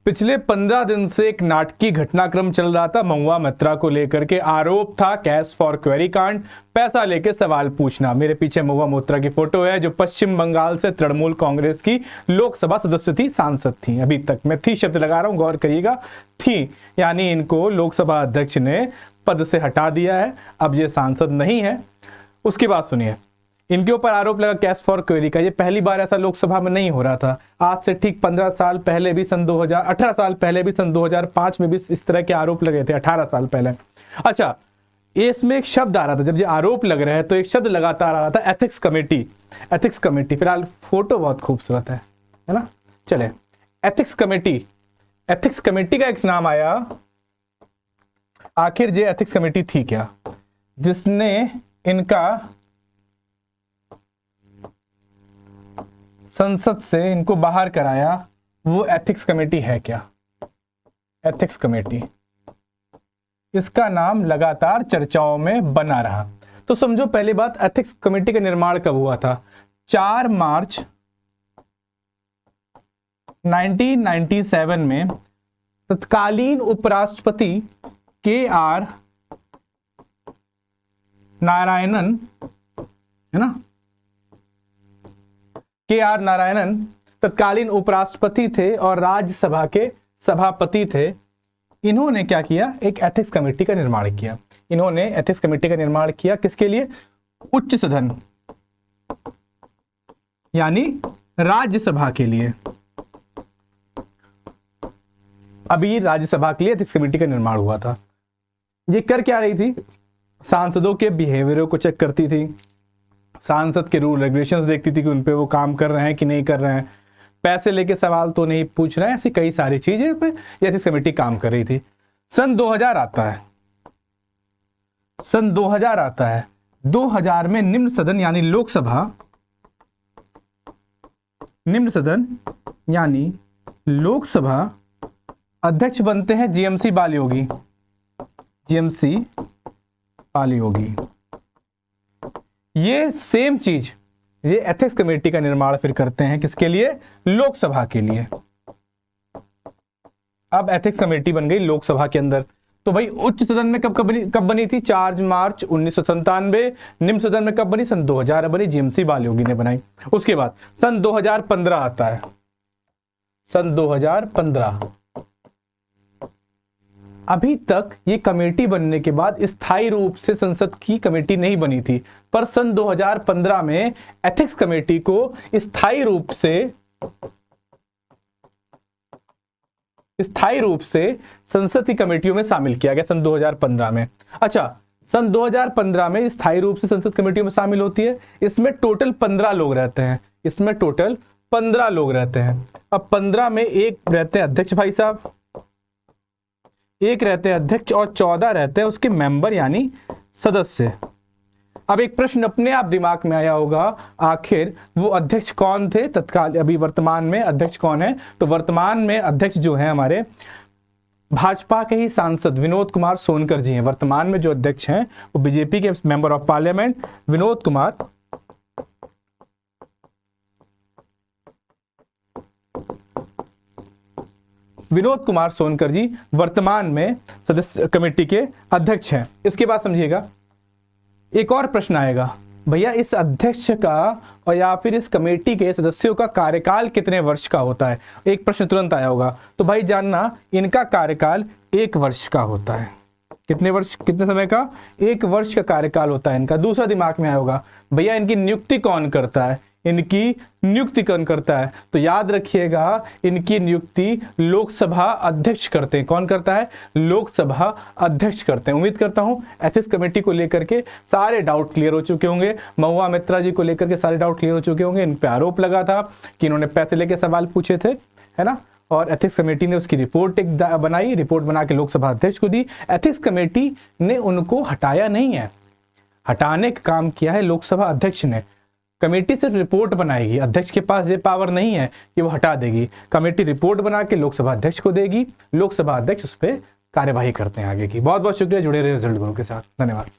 पिछले 15 दिन से एक नाटकीय घटनाक्रम चल रहा था महुआ मित्रा को लेकर के। आरोप था कैश फॉर क्वेरी कांड, पैसा लेके सवाल पूछना। मेरे पीछे महुआ मित्रा की फोटो है, जो पश्चिम बंगाल से तृणमूल कांग्रेस की लोकसभा सदस्य थी, सांसद थी। अभी तक मैं थी शब्द लगा रहा हूं, गौर करिएगा, थी, यानी इनको लोकसभा अध्यक्ष ने पद से हटा दिया है, अब ये सांसद नहीं है। उसकी बात सुनिए, इनके ऊपर आरोप लगा कैश फॉर क्वेरी का। ये पहली बार ऐसा लोकसभा में नहीं हो रहा था। आज से ठीक 15 साल पहले भी, सन 18 साल पहले भी, सन 2005 में भी इस तरह के आरोप लगे थे, 18 साल पहले। अच्छा, इसमें एक शब्द आ रहा था, जब ये आरोप लग रहे हैं तो एक शब्द लगातार आ रहा था, एथिक्स कमेटी। एथिक्स कमेटी, फिलहाल फोटो बहुत खूबसूरत है ना। चले, एथिक्स कमेटी, एथिक्स कमेटी का एक नाम आया। आखिर ये एथिक्स कमेटी थी क्या, जिसने इनका संसद से इनको बाहर कराया? वो एथिक्स कमेटी है क्या? एथिक्स कमेटी, इसका नाम लगातार चर्चाओं में बना रहा। तो समझो पहली बात, एथिक्स कमेटी का निर्माण कब हुआ था? 4 मार्च 1997 में तत्कालीन उपराष्ट्रपति KR नारायणन, है ना, KR नारायणन तत्कालीन उपराष्ट्रपति थे और राज्यसभा के सभापति थे। इन्होंने क्या किया? एक एथिक्स कमेटी का निर्माण किया। इन्होंने एथिक्स कमेटी का निर्माण किया किसके लिए? उच्च सदन, यानी राज्यसभा के लिए। अभी राज्यसभा के लिए एथिक्स कमेटी का निर्माण हुआ था। ये कर क्या रही थी? सांसदों के बिहेवियर को चेक करती थी, सांसद के रूल रेगुलेशंस देखती थी कि उन पे वो काम कर रहे हैं कि नहीं कर रहे हैं, पैसे लेके सवाल तो नहीं पूछ रहे हैं, ऐसी कई सारी चीजें पे ये एथिक्स कमेटी काम कर रही थी। सन 2000 आता है, सन 2000 आता है। 2000 में निम्न सदन यानी लोकसभा, निम्न सदन यानी लोकसभा अध्यक्ष बनते हैं GMC बालयोगी, GMC बालयोगी। ये सेम चीज, ये एथिक्स कमेटी का निर्माण फिर करते हैं किसके लिए? लोकसभा के लिए। अब एथिक्स कमेटी बन गई लोकसभा के अंदर। तो भाई उच्च सदन में कब बनी थी? 4 मार्च 1997। निम्न सदन में कब बनी? सन 2000 बनी, GMC बालयोगी ने बनाई। उसके बाद सन 2015 आता है, सन 2015। अभी तक ये कमेटी बनने के बाद स्थायी रूप से संसद की कमेटी नहीं बनी थी, पर सन 2015 में एथिक्स कमेटी को स्थायी रूप से संसद की कमेटियों में शामिल किया गया सन 2015 में। अच्छा, सन 2015 में स्थायी रूप से संसद कमेटियों में शामिल होती है। इसमें टोटल 15 लोग रहते हैं, इसमें टोटल 15 लोग रहते हैं। अब 15 में एक रहते हैं अध्यक्ष भाई साहब, एक रहते हैं अध्यक्ष और 14 रहते हैं उसके मेंबर यानी सदस्य। अब एक प्रश्न अपने आप दिमाग में आया होगा, आखिर वो अध्यक्ष कौन थे तत्काल? अभी वर्तमान में अध्यक्ष कौन है? तो वर्तमान में अध्यक्ष जो है हमारे भाजपा के ही सांसद विनोद कुमार सोनकर जी हैं। वर्तमान में जो अध्यक्ष हैं वो बीजेपी के member of parliament Vinod Kumar Sonkar ji वर्तमान में सदस्य कमेटी के अध्यक्ष हैं। इसके बाद समझिएगा, एक और प्रश्न आएगा, भैया इस अध्यक्ष का और या फिर इस कमेटी के सदस्यों का कार्यकाल कितने वर्ष का होता है? एक प्रश्न तुरंत आया होगा। तो भाई जानना, इनका कार्यकाल 1 वर्ष का होता है। कितने वर्ष, कितने समय का? 1 वर्ष का कार्यकाल होता है इनका। दूसरा दिमाग में आया होगा, भैया इनकी नियुक्ति कौन करता है? इनकी नियुक्ति कौन करता है? तो याद रखिएगा, इनकी नियुक्ति लोकसभा अध्यक्ष करते हैं। कौन करता है? लोकसभा अध्यक्ष करते हैं। उम्मीद करता हूं एथिक्स कमेटी को लेकर के सारे डाउट क्लियर हो चुके होंगे। महुआ मित्रा जी को लेकर के सारे डाउट क्लियर हो चुके होंगे। इन पे आरोप लगा था कि इन्होंने पैसे लेके सवाल पूछे थे, है ना, और एथिक्स कमेटी ने उसकी रिपोर्ट एक बनाई, रिपोर्ट बना के लोकसभा अध्यक्ष को दी। एथिक्स कमेटी ने उनको हटाया नहीं है, हटाने का काम किया है लोकसभा अध्यक्ष ने। कमेटी सिर्फ रिपोर्ट बनाएगी, अध्यक्ष के पास ये पावर नहीं है कि वो हटा देगी। कमेटी रिपोर्ट बना के लोकसभा अध्यक्ष को देगी, लोकसभा अध्यक्ष उस पर कार्यवाही करते हैं आगे की। बहुत बहुत शुक्रिया, जुड़े रहे रिजल्ट गुरु के साथ। धन्यवाद।